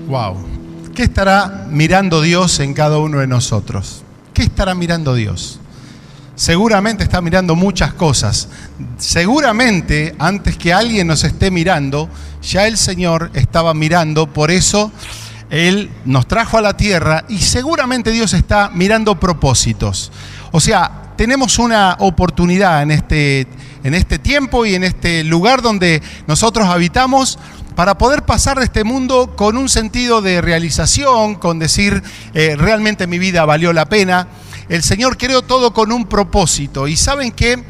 Wow. ¿Qué estará mirando Dios en cada uno de nosotros? ¿Qué estará mirando Dios? Seguramente está mirando muchas cosas. Seguramente antes que alguien nos esté mirando, ya el Señor estaba mirando. Por eso Él nos trajo a la tierra y seguramente Dios está mirando propósitos. O sea, tenemos una oportunidad en este tiempo y en este lugar donde nosotros habitamos para poder pasar de este mundo con un sentido de realización, con decir, realmente mi vida valió la pena. El Señor creó todo con un propósito. Y ¿saben qué?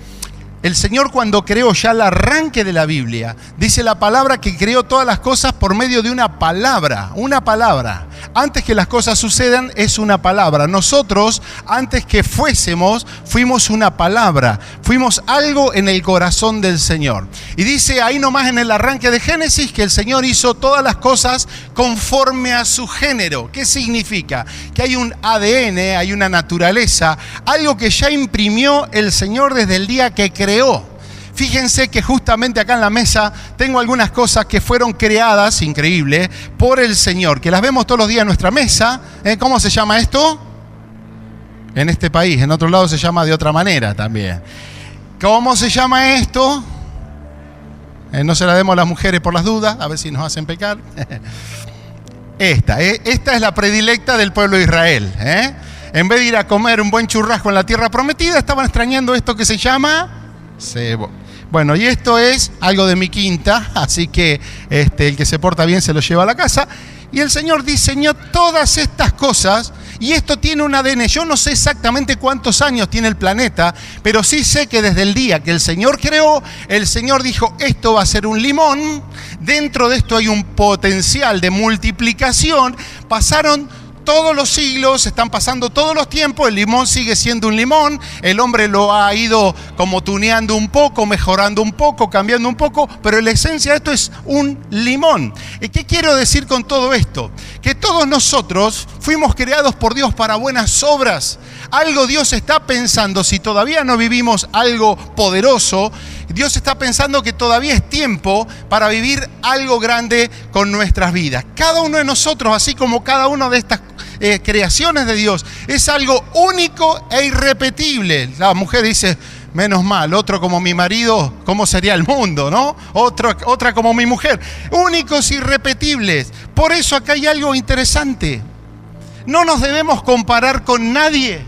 El Señor, cuando creó ya el arranque de la Biblia, dice la palabra que creó todas las cosas por medio de una palabra. Una palabra. Antes que las cosas sucedan, es una palabra. Nosotros, antes que fuimos una palabra. Fuimos algo en el corazón del Señor. Y dice ahí nomás en el arranque de Génesis que el Señor hizo todas las cosas conforme a su género. ¿Qué significa? Que hay un ADN, hay una naturaleza, algo que ya imprimió el Señor desde el día que creó. Fíjense que justamente acá en la mesa tengo algunas cosas que fueron creadas, increíble, por el Señor, que las vemos todos los días en nuestra mesa. ¿Cómo se llama esto? En este país, en otro lado se llama de otra manera también. ¿Cómo se llama esto? No se la demos a las mujeres por las dudas, a ver si nos hacen pecar. Esta es la predilecta del pueblo de Israel. En vez de ir a comer un buen churrasco en la tierra prometida, estaban extrañando esto que se llama cebo. Bueno, y esto es algo de mi quinta, así que el que se porta bien se lo lleva a la casa. Y el Señor diseñó todas estas cosas y esto tiene un ADN. Yo no sé exactamente cuántos años tiene el planeta, pero sí sé que desde el día que el Señor creó, el Señor dijo, esto va a ser un limón, dentro de esto hay un potencial de multiplicación. Pasaron todos los siglos, están pasando todos los tiempos, el limón sigue siendo un limón, el hombre lo ha ido como tuneando un poco, mejorando un poco, cambiando un poco, pero en la esencia esto es un limón. ¿Y qué quiero decir con todo esto? Que todos nosotros fuimos creados por Dios para buenas obras. Algo Dios está pensando, si todavía no vivimos algo poderoso, Dios está pensando que todavía es tiempo para vivir algo grande con nuestras vidas. Cada uno de nosotros, así como cada una de estas creaciones de Dios, es algo único e irrepetible. La mujer dice, menos mal, otro como mi marido, ¿cómo sería el mundo, no? Otra como mi mujer. Únicos, irrepetibles. Por eso acá hay algo interesante. No nos debemos comparar con nadie.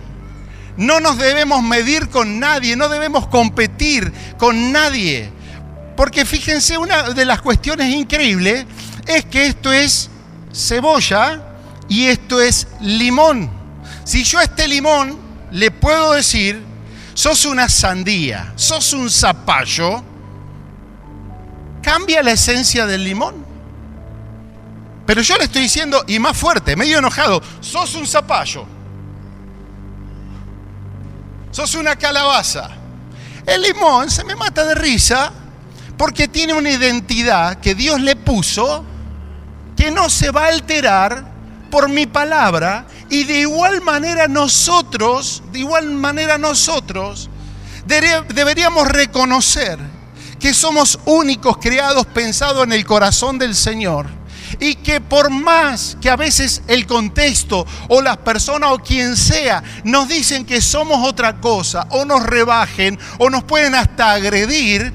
No nos debemos medir con nadie, no debemos competir con nadie. Porque fíjense, una de las cuestiones increíbles es que esto es cebolla y esto es limón. Si yo a este limón le puedo decir, sos una sandía, sos un zapallo, cambia la esencia del limón. Pero yo le estoy diciendo, y más fuerte, medio enojado, sos un zapallo. Sos una calabaza. El limón se me mata de risa porque tiene una identidad que Dios le puso que no se va a alterar por mi palabra. Y de igual manera nosotros deberíamos reconocer que somos únicos, creados, pensados en el corazón del Señor. Y que por más que a veces el contexto o las personas o quien sea nos dicen que somos otra cosa o nos rebajen o nos pueden hasta agredir,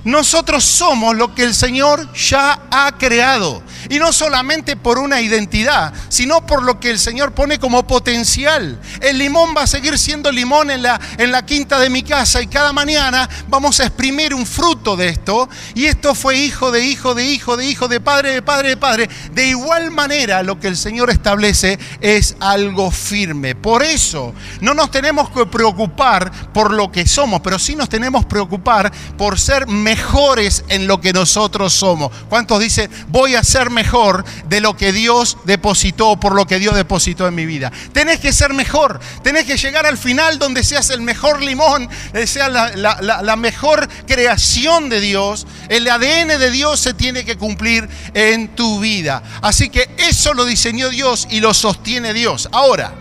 nosotros somos lo que el Señor ya ha creado. Y no solamente por una identidad, sino por lo que el Señor pone como potencial. El limón va a seguir siendo limón en la quinta de mi casa y cada mañana vamos a exprimir un fruto de esto. Y esto fue hijo de hijo de hijo de hijo, de padre de padre de padre. De igual manera lo que el Señor establece es algo firme. Por eso no nos tenemos que preocupar por lo que somos, pero sí nos tenemos que preocupar por ser mejores en lo que nosotros somos. ¿Cuántos dicen, voy a ser mejor de lo que Dios depositó, por lo que Dios depositó en mi vida? Tenés que ser mejor, tenés que llegar al final donde seas el mejor limón, sea la mejor creación de Dios. El ADN de Dios se tiene que cumplir en tu vida. Así que eso lo diseñó Dios y lo sostiene Dios. Ahora,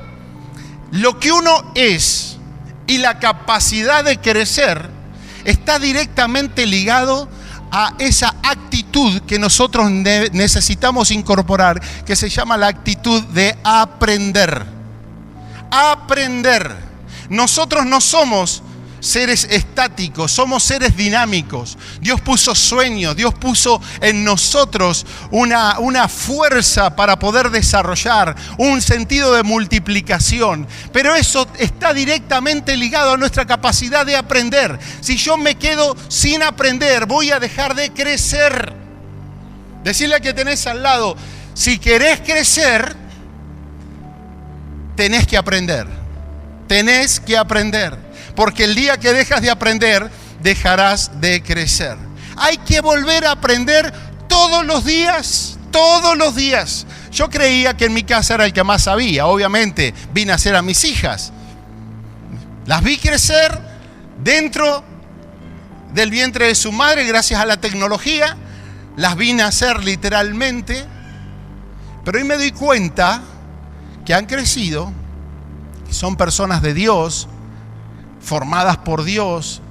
lo que uno es y la capacidad de crecer está directamente ligado a esa actitud que nosotros necesitamos incorporar, que se llama la actitud de aprender. Aprender. Nosotros no somos seres estáticos, somos seres dinámicos. Dios puso sueños, Dios puso en nosotros una fuerza para poder desarrollar un sentido de multiplicación. Pero eso está directamente ligado a nuestra capacidad de aprender. Si yo me quedo sin aprender, voy a dejar de crecer. Decirle a que tenés al lado, si querés crecer, tenés que aprender. Tenés que aprender. Porque el día que dejas de aprender, dejarás de crecer. Hay que volver a aprender todos los días, todos los días. Yo creía que en mi casa era el que más sabía. Obviamente, vi nacer a mis hijas. Las vi crecer dentro del vientre de su madre gracias a la tecnología. Las vi nacer literalmente. Pero hoy me doy cuenta que han crecido, que son personas de Dios, formadas por Dios,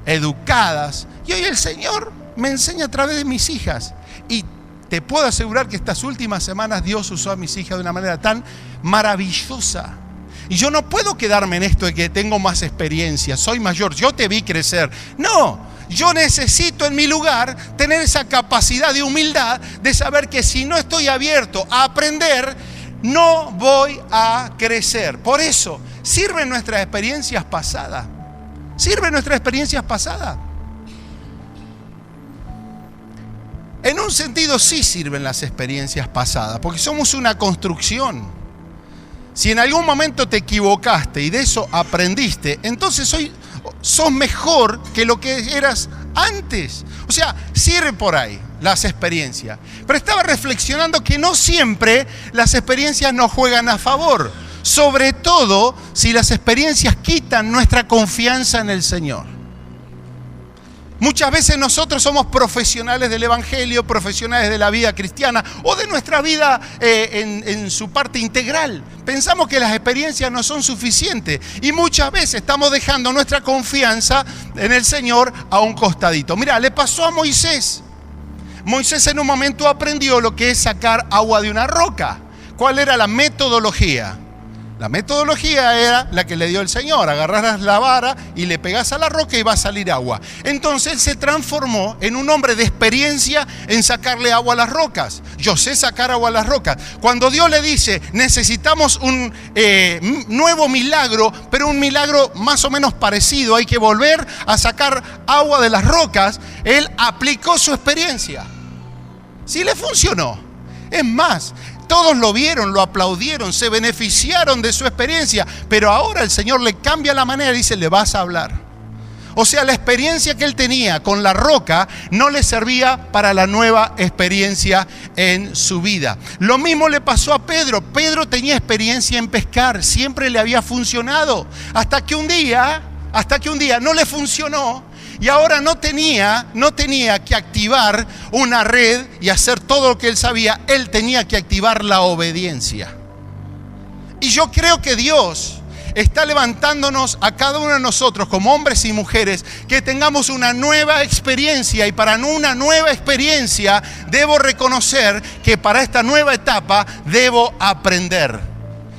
educadas. Y hoy el Señor me enseña a través de mis hijas. Y te puedo asegurar que estas últimas semanas Dios usó a mis hijas de una manera tan maravillosa. Y yo no puedo quedarme en esto de que tengo más experiencia, soy mayor, yo te vi crecer. No, yo necesito en mi lugar tener esa capacidad de humildad de saber que si no estoy abierto a aprender, no voy a crecer. Por eso, sirven nuestras experiencias pasadas. Sirven nuestras experiencias pasadas. En un sentido sí sirven las experiencias pasadas, porque somos una construcción. Si en algún momento te equivocaste y de eso aprendiste, entonces hoy sos mejor que lo que eras antes. O sea, sirve por ahí las experiencias. Pero estaba reflexionando que no siempre las experiencias nos juegan a favor. Sobre todo si las experiencias quitan nuestra confianza en el Señor. Muchas veces nosotros somos profesionales del Evangelio, profesionales de la vida cristiana o de nuestra vida en su parte integral. Pensamos que las experiencias no son suficientes y muchas veces estamos dejando nuestra confianza en el Señor a un costadito. Mira, le pasó a Moisés. Moisés en un momento aprendió lo que es sacar agua de una roca. ¿Cuál era la metodología? La metodología era la que le dio el Señor. Agarrarás la vara y le pegás a la roca y va a salir agua. Entonces él se transformó en un hombre de experiencia en sacarle agua a las rocas. Yo sé sacar agua a las rocas. Cuando Dios le dice, necesitamos un nuevo milagro, pero un milagro más o menos parecido, hay que volver a sacar agua de las rocas, él aplicó su experiencia. Sí le funcionó. Es más, todos lo vieron, lo aplaudieron, se beneficiaron de su experiencia, pero ahora el Señor le cambia la manera y dice, le vas a hablar. O sea, la experiencia que él tenía con la roca no le servía para la nueva experiencia en su vida. Lo mismo le pasó a Pedro. Pedro tenía experiencia en pescar, siempre le había funcionado, hasta que un día no le funcionó. Y ahora no tenía que activar una red y hacer todo lo que él sabía. Él tenía que activar la obediencia. Y yo creo que Dios está levantándonos a cada uno de nosotros como hombres y mujeres que tengamos una nueva experiencia. Y para una nueva experiencia debo reconocer que para esta nueva etapa debo aprender.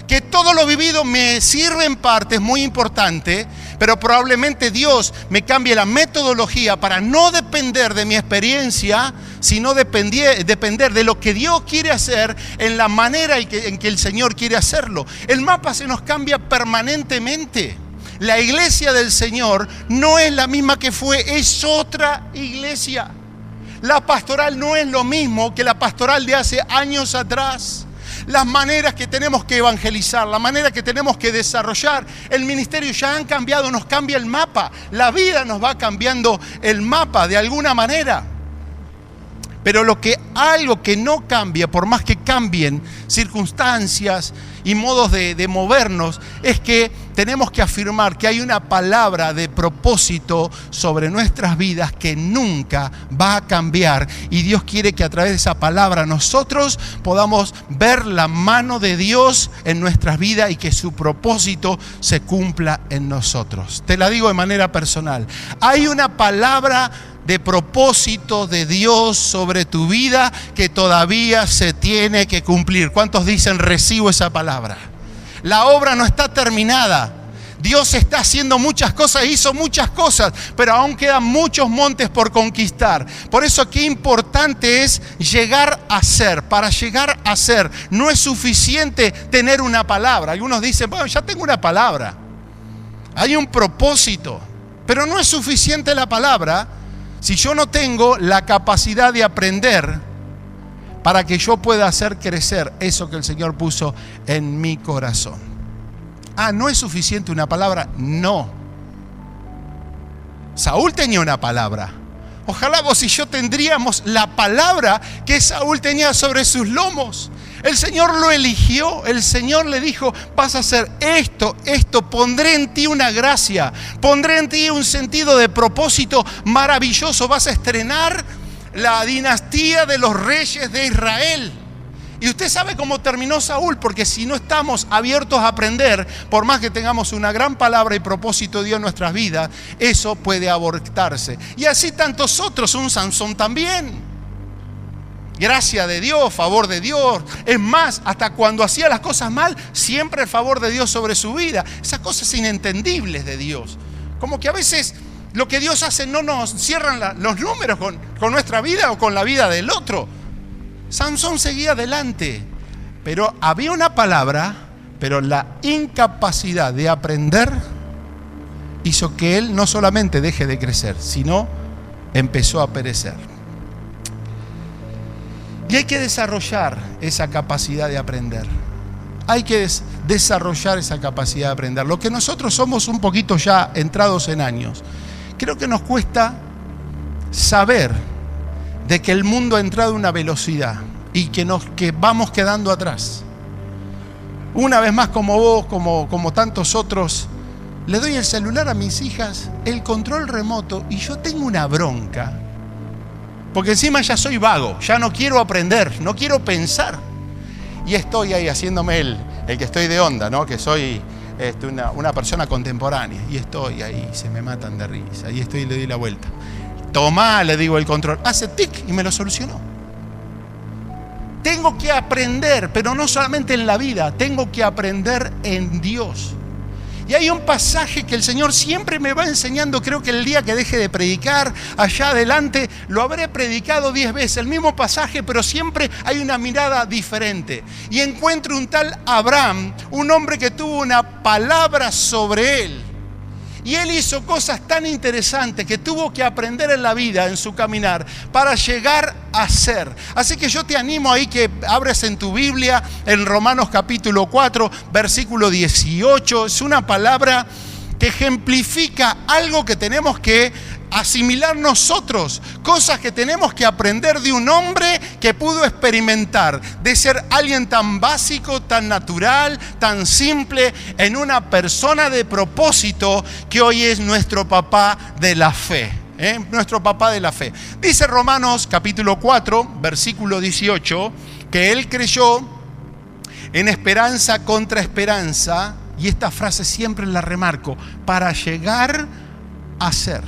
Que todo lo vivido me sirve en parte, es muy importante, pero probablemente Dios me cambie la metodología para no depender de mi experiencia, sino depender de lo que Dios quiere hacer en la manera en que el Señor quiere hacerlo. El mapa se nos cambia permanentemente. La iglesia del Señor no es la misma que fue, es otra iglesia. La pastoral no es lo mismo que la pastoral de hace años atrás. Las maneras que tenemos que evangelizar, la manera que tenemos que desarrollar el ministerio ya han cambiado, nos cambia el mapa. La vida nos va cambiando el mapa de alguna manera. Pero algo que no cambia, por más que cambien circunstancias y modos de movernos, es que tenemos que afirmar que hay una palabra de propósito sobre nuestras vidas que nunca va a cambiar. Y Dios quiere que a través de esa palabra nosotros podamos ver la mano de Dios en nuestras vidas y que su propósito se cumpla en nosotros. Te la digo de manera personal. Hay una palabra de propósito de Dios sobre tu vida que todavía se tiene que cumplir. ¿Cuántos dicen recibo esa palabra? La obra no está terminada. Dios está haciendo muchas cosas, hizo muchas cosas, pero aún quedan muchos montes por conquistar. Por eso qué importante es llegar a ser. Para llegar a ser no es suficiente tener una palabra. Algunos dicen, bueno, ya tengo una palabra. Hay un propósito, pero no es suficiente la palabra si yo no tengo la capacidad de aprender para que yo pueda hacer crecer eso que el Señor puso en mi corazón. ¿No es suficiente una palabra? No. Saúl tenía una palabra. Ojalá vos y yo tendríamos la palabra que Saúl tenía sobre sus lomos. El Señor lo eligió, el Señor le dijo, vas a hacer esto, pondré en ti una gracia, pondré en ti un sentido de propósito maravilloso, vas a estrenar la dinastía de los reyes de Israel. Y usted sabe cómo terminó Saúl, porque si no estamos abiertos a aprender, por más que tengamos una gran palabra y propósito de Dios en nuestras vidas, eso puede abortarse. Y así tantos otros, un Sansón también. Gracia de Dios, favor de Dios. Es más, hasta cuando hacía las cosas mal, siempre el favor de Dios sobre su vida. Esas cosas inentendibles de Dios. Como que a veces lo que Dios hace no nos cierran los números con nuestra vida o con la vida del otro. Sansón seguía adelante, pero había una palabra, pero la incapacidad de aprender hizo que él no solamente deje de crecer, sino empezó a perecer. Y hay que desarrollar esa capacidad de aprender. Hay que desarrollar esa capacidad de aprender. Lo que nosotros somos un poquito ya entrados en años, creo que nos cuesta saber de que el mundo ha entrado a una velocidad y que vamos quedando atrás. Una vez más, como vos, como tantos otros, le doy el celular a mis hijas, el control remoto, y yo tengo una bronca. Porque encima ya soy vago, ya no quiero aprender, no quiero pensar. Y estoy ahí haciéndome el que estoy de onda, ¿no? Que soy una persona contemporánea. Y estoy ahí, se me matan de risa. Y estoy y le doy la vuelta. Tomá, le digo el control. Hace tic y me lo solucionó. Tengo que aprender, pero no solamente en la vida, tengo que aprender en Dios. Y hay un pasaje que el Señor siempre me va enseñando, creo que el día que deje de predicar, allá adelante, lo habré predicado 10 veces, el mismo pasaje, pero siempre hay una mirada diferente. Y encuentro un tal Abraham, un hombre que tuvo una palabra sobre él. Y él hizo cosas tan interesantes que tuvo que aprender en la vida, en su caminar, para llegar a ser. Así que yo te animo ahí que abres en tu Biblia, en Romanos capítulo 4, versículo 18. Es una palabra que ejemplifica algo que tenemos que asimilar nosotros, cosas que tenemos que aprender de un hombre que pudo experimentar, de ser alguien tan básico, tan natural, tan simple, en una persona de propósito que hoy es nuestro papá de la fe. Nuestro papá de la fe. Dice Romanos capítulo 4, versículo 18, que él creyó en esperanza contra esperanza, y esta frase siempre la remarco, para llegar a ser.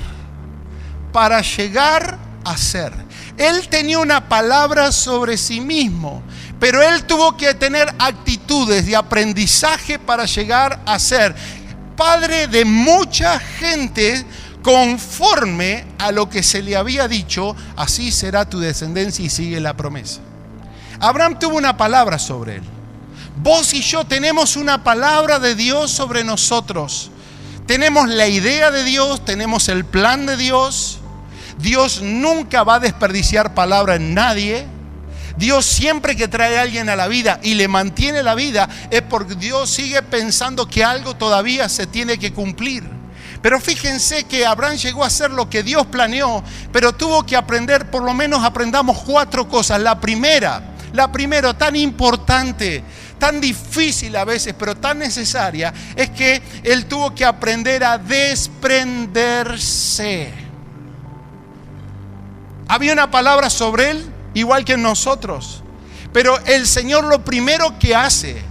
Para llegar a ser. Él tenía una palabra sobre sí mismo, pero él tuvo que tener actitudes de aprendizaje para llegar a ser padre de mucha gente, conforme a lo que se le había dicho, así será tu descendencia, y sigue la promesa. Abraham tuvo una palabra sobre él. Vos y yo tenemos una palabra de Dios sobre nosotros. Tenemos la idea de Dios, tenemos el plan de Dios. Dios nunca va a desperdiciar palabra en nadie. Dios siempre que trae a alguien a la vida y le mantiene la vida, es porque Dios sigue pensando que algo todavía se tiene que cumplir. Pero fíjense que Abraham llegó a hacer lo que Dios planeó, pero tuvo que aprender, por lo menos aprendamos 4 cosas. La primera, tan importante, tan difícil a veces, pero tan necesaria, es que él tuvo que aprender a desprenderse. Había una palabra sobre él, igual que en nosotros, pero el Señor lo primero que hace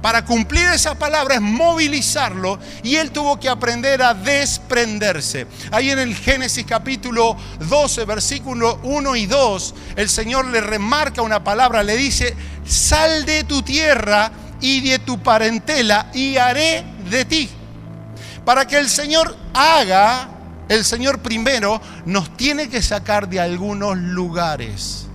Para cumplir esa palabra es movilizarlo, y él tuvo que aprender a desprenderse. Ahí en el Génesis capítulo 12, versículo 1 y 2, el Señor le remarca una palabra, le dice: sal de tu tierra y de tu parentela y haré de ti. Para que el Señor haga, el Señor primero nos tiene que sacar de algunos lugares.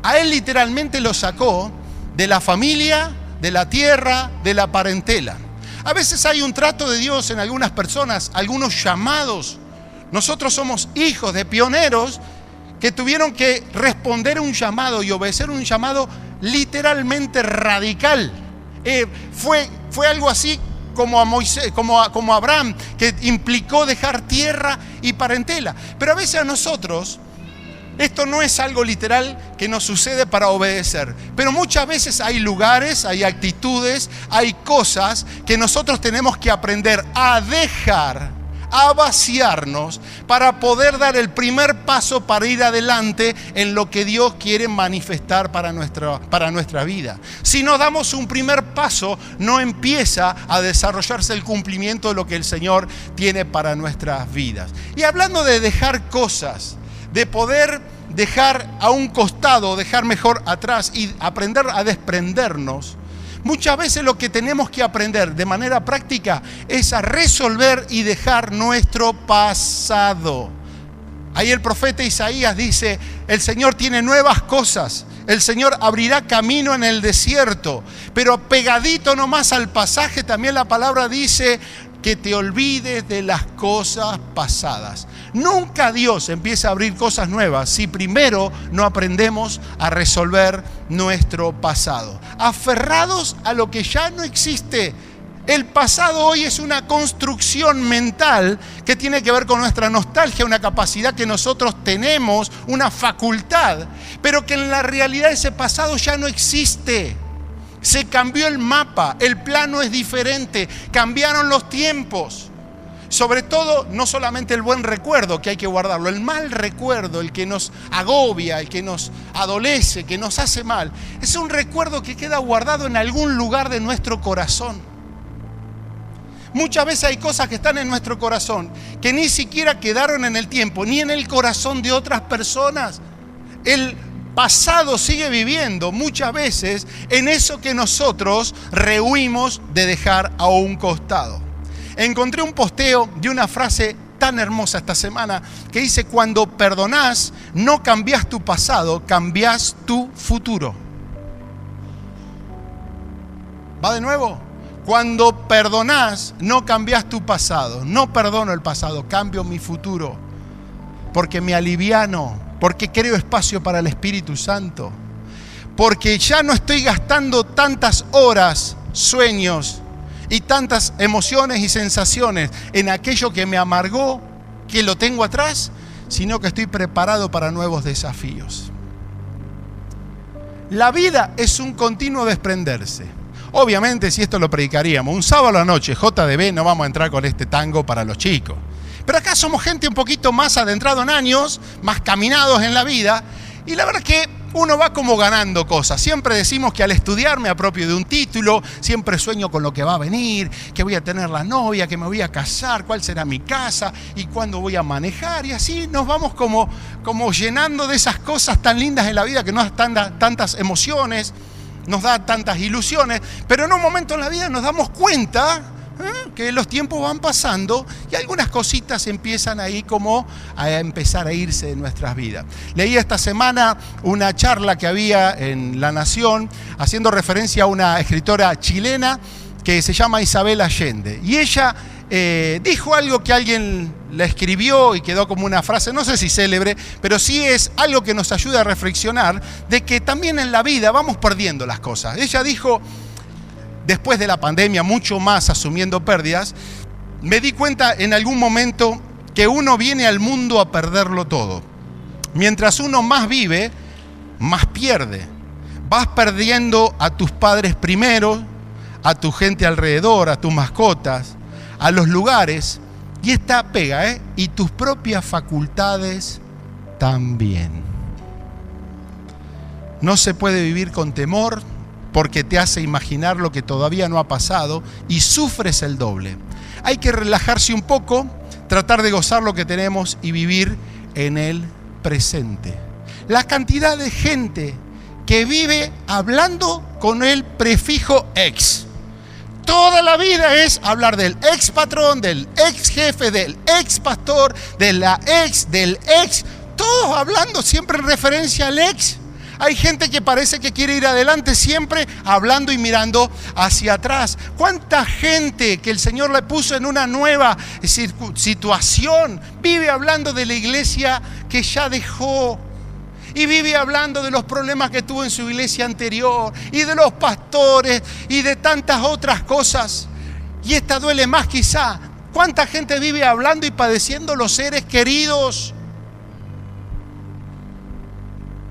A él literalmente lo sacó de la familia, de la tierra, de la parentela. A veces hay un trato de Dios en algunas personas, algunos llamados. Nosotros somos hijos de pioneros que tuvieron que responder un llamado y obedecer un llamado literalmente radical. Fue algo así como a Moisés, como a Abraham, que implicó dejar tierra y parentela. Pero a veces a nosotros esto no es algo literal que nos sucede para obedecer. Pero muchas veces hay lugares, hay actitudes, hay cosas que nosotros tenemos que aprender a dejar, a vaciarnos, para poder dar el primer paso para ir adelante en lo que Dios quiere manifestar para nuestra vida. Si no damos un primer paso, no empieza a desarrollarse el cumplimiento de lo que el Señor tiene para nuestras vidas. Y hablando de dejar cosas, de poder dejar a un costado, dejar mejor atrás y aprender a desprendernos, muchas veces lo que tenemos que aprender de manera práctica es a resolver y dejar nuestro pasado. Ahí el profeta Isaías dice: el Señor tiene nuevas cosas, el Señor abrirá camino en el desierto. Pero pegadito nomás al pasaje también la palabra dice: que te olvides de las cosas pasadas. Nunca Dios empieza a abrir cosas nuevas si primero no aprendemos a resolver nuestro pasado. Aferrados a lo que ya no existe. El pasado hoy es una construcción mental que tiene que ver con nuestra nostalgia, una capacidad que nosotros tenemos, una facultad, pero que en la realidad ese pasado ya no existe. Se cambió el mapa, el plano es diferente, cambiaron los tiempos. Sobre todo, no solamente el buen recuerdo, que hay que guardarlo, el mal recuerdo, el que nos agobia, el que nos adolece, que nos hace mal, es un recuerdo que queda guardado en algún lugar de nuestro corazón. Muchas veces hay cosas que están en nuestro corazón que ni siquiera quedaron en el tiempo, ni en el corazón de otras personas. El pasado sigue viviendo muchas veces en eso que nosotros rehuimos de dejar a un costado. Encontré un posteo de una frase tan hermosa esta semana que dice: cuando perdonás, no cambiás tu pasado, cambiás tu futuro. ¿Va de nuevo? Cuando perdonás, no cambiás tu pasado. No perdono el pasado, cambio mi futuro. Porque me aliviano, porque creo espacio para el Espíritu Santo. Porque ya no estoy gastando tantas horas, sueños y tantas emociones y sensaciones en aquello que me amargó, que lo tengo atrás, sino que estoy preparado para nuevos desafíos. La vida es un continuo desprenderse. Obviamente, si esto lo predicaríamos un sábado a la noche, JDB, no vamos a entrar con este tango para los chicos. Pero acá somos gente un poquito más adentrado en años, más caminados en la vida, y la verdad es que uno va como ganando cosas. Siempre decimos que al estudiar me apropio de un título, siempre sueño con lo que va a venir, que voy a tener la novia, que me voy a casar, cuál será mi casa y cuándo voy a manejar, y así nos vamos como llenando de esas cosas tan lindas en la vida que nos dan tantas emociones, nos da tantas ilusiones, pero en un momento en la vida nos damos cuenta que los tiempos van pasando y algunas cositas empiezan ahí como a empezar a irse de nuestras vidas. Leí esta semana una charla que había en La Nación haciendo referencia a una escritora chilena que se llama Isabel Allende. Y ella dijo algo que alguien la escribió y quedó como una frase, no sé si célebre, pero sí es algo que nos ayuda a reflexionar de que también en la vida vamos perdiendo las cosas. Ella dijo: después de la pandemia, mucho más asumiendo pérdidas, me di cuenta en algún momento que uno viene al mundo a perderlo todo. Mientras uno más vive, más pierde. Vas perdiendo a tus padres primero, a tu gente alrededor, a tus mascotas, a los lugares, y esta pega, y tus propias facultades también. No se puede vivir con temor, porque te hace imaginar lo que todavía no ha pasado y sufres el doble. Hay que relajarse un poco, tratar de gozar lo que tenemos y vivir en el presente. La cantidad de gente que vive hablando con el prefijo ex. Toda la vida es hablar del ex patrón, del ex jefe, del ex pastor, de la ex, del ex. Todos hablando siempre en referencia al ex. Hay gente que parece que quiere ir adelante siempre hablando y mirando hacia atrás. ¿Cuánta gente que el Señor le puso en una nueva situación vive hablando de la iglesia que ya dejó? Y vive hablando de los problemas que tuvo en su iglesia anterior, y de los pastores, y de tantas otras cosas. Y esta duele más quizá. ¿Cuánta gente vive hablando y padeciendo los seres queridos?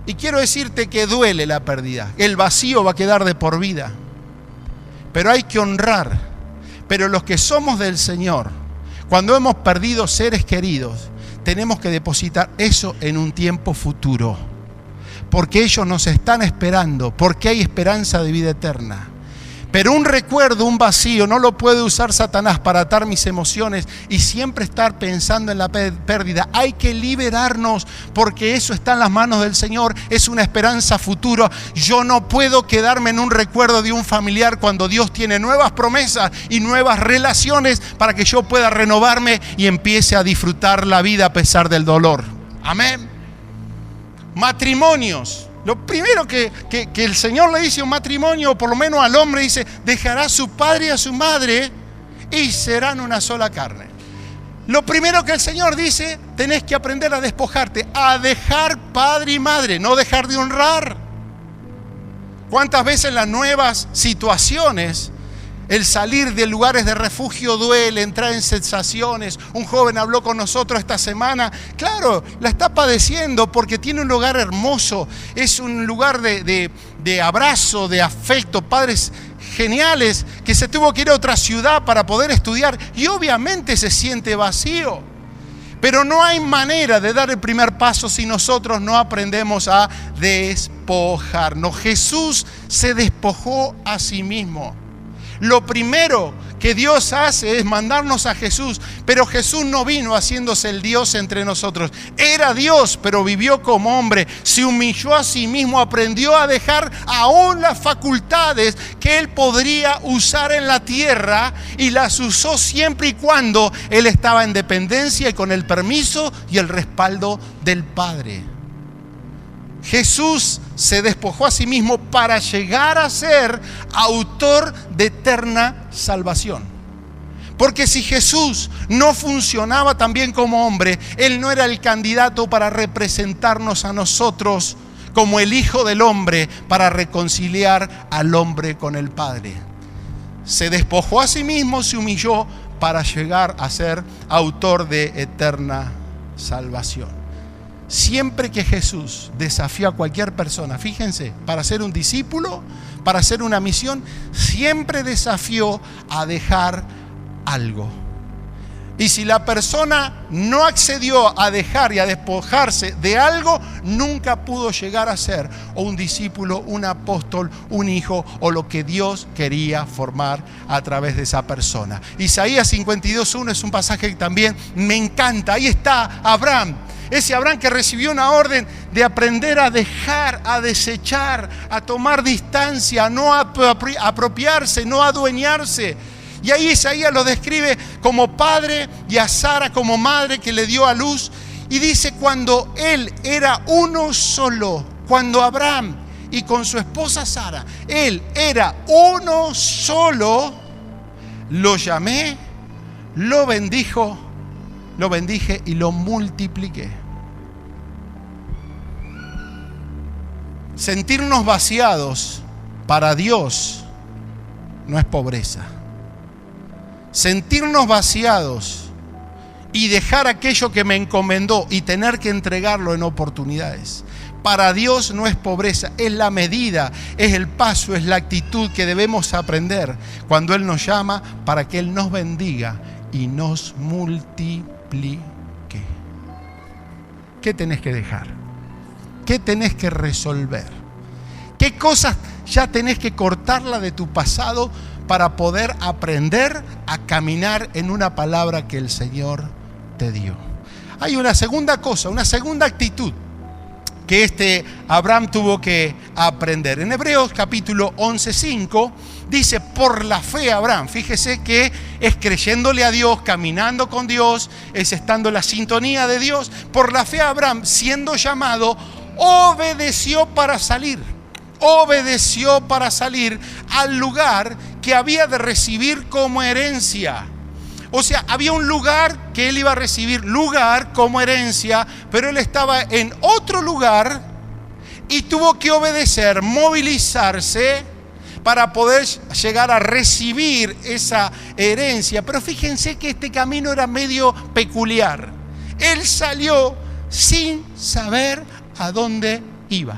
Y quiero decirte que duele la pérdida. El vacío va a quedar de por vida. Pero hay que honrar. Pero los que somos del Señor, cuando hemos perdido seres queridos, tenemos que depositar eso en un tiempo futuro. Porque ellos nos están esperando, porque hay esperanza de vida eterna. Pero un recuerdo, un vacío, no lo puede usar Satanás para atar mis emociones y siempre estar pensando en la pérdida. Hay que liberarnos, porque eso está en las manos del Señor, es una esperanza futura. Yo no puedo quedarme en un recuerdo de un familiar cuando Dios tiene nuevas promesas y nuevas relaciones para que yo pueda renovarme y empiece a disfrutar la vida a pesar del dolor. Amén. Matrimonios. Lo primero que el Señor le dice a un matrimonio, o por lo menos al hombre, dice: dejará a su padre y a su madre y serán una sola carne. Lo primero que el Señor dice: tenés que aprender a despojarte, a dejar padre y madre, no dejar de honrar. ¿Cuántas veces en las nuevas situaciones el salir de lugares de refugio duele, entrar en sensaciones? Un joven habló con nosotros esta semana. Claro, la está padeciendo porque tiene un lugar hermoso. Es un lugar de abrazo, de afecto. Padres geniales que se tuvo que ir a otra ciudad para poder estudiar. Y obviamente se siente vacío. Pero no hay manera de dar el primer paso si nosotros no aprendemos a despojarnos. Jesús se despojó a sí mismo. Lo primero que Dios hace es mandarnos a Jesús, pero Jesús no vino haciéndose el Dios entre nosotros. Era Dios, pero vivió como hombre, se humilló a sí mismo, aprendió a dejar aún las facultades que Él podría usar en la tierra y las usó siempre y cuando Él estaba en dependencia y con el permiso y el respaldo del Padre. Jesús se despojó a sí mismo para llegar a ser autor de eterna salvación. Porque si Jesús no funcionaba también como hombre, Él no era el candidato para representarnos a nosotros como el Hijo del Hombre para reconciliar al hombre con el Padre. Se despojó a sí mismo, se humilló para llegar a ser autor de eterna salvación. Siempre que Jesús desafió a cualquier persona, fíjense, para ser un discípulo, para hacer una misión, siempre desafió a dejar algo. Y si la persona no accedió a dejar y a despojarse de algo, nunca pudo llegar a ser o un discípulo, un apóstol, un hijo o lo que Dios quería formar a través de esa persona. Isaías 52:1 es un pasaje que también me encanta. Ahí está Abraham. Ese Abraham que recibió una orden de aprender a dejar, a desechar, a tomar distancia, a no apropiarse, no adueñarse. Y ahí Isaías lo describe como padre y a Sara como madre que le dio a luz. Y dice: cuando él era uno solo, cuando Abraham y con su esposa Sara, él era uno solo, lo llamé, lo bendije y lo multipliqué. Sentirnos vaciados para Dios no es pobreza. Sentirnos vaciados y dejar aquello que me encomendó y tener que entregarlo en oportunidades, para Dios no es pobreza, es la medida, es el paso, es la actitud que debemos aprender cuando Él nos llama para que Él nos bendiga y nos multiplique. ¿Qué tenés que dejar? ¿Qué tenés que resolver? ¿Qué cosas Ya tenés que cortarla de tu pasado para poder aprender a caminar en una palabra que el Señor te dio. Hay una segunda cosa, una segunda actitud que Abraham tuvo que aprender. En Hebreos capítulo 11:5 dice, por la fe Abraham, fíjese que es creyéndole a Dios, caminando con Dios, es estando en la sintonía de Dios. Por la fe Abraham, siendo llamado, obedeció para salir al lugar que había de recibir como herencia. O sea, había un lugar que él iba a recibir, lugar como herencia, pero él estaba en otro lugar y tuvo que obedecer, movilizarse para poder llegar a recibir esa herencia. Pero fíjense que este camino era medio peculiar. Él salió sin saber a dónde iba.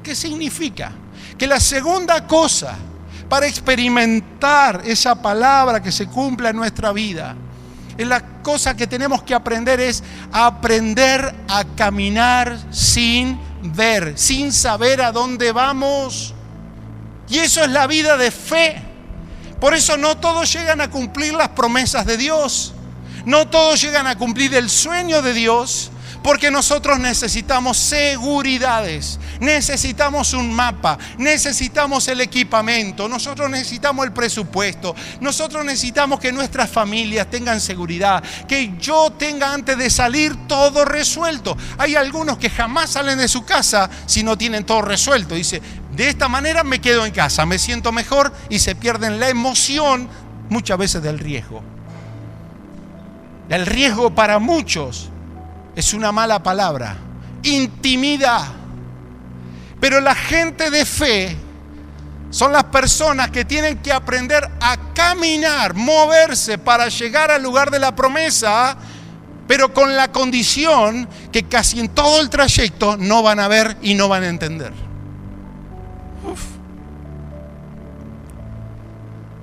¿Qué significa? Que la segunda cosa para experimentar esa palabra que se cumpla en nuestra vida, es la cosa que tenemos que aprender, es aprender a caminar sin ver, sin saber a dónde vamos. Y eso es la vida de fe. Por eso no todos llegan a cumplir las promesas de Dios. No todos llegan a cumplir el sueño de Dios. Porque nosotros necesitamos seguridades, necesitamos un mapa, necesitamos el equipamiento, nosotros necesitamos el presupuesto, nosotros necesitamos que nuestras familias tengan seguridad, que yo tenga antes de salir todo resuelto. Hay algunos que jamás salen de su casa si no tienen todo resuelto. Dice, de esta manera me quedo en casa, me siento mejor, y se pierden la emoción muchas veces del riesgo. El riesgo para muchos es una mala palabra, intimidad. Pero la gente de fe son las personas que tienen que aprender a caminar, moverse para llegar al lugar de la promesa, pero con la condición que casi en todo el trayecto no van a ver y no van a entender.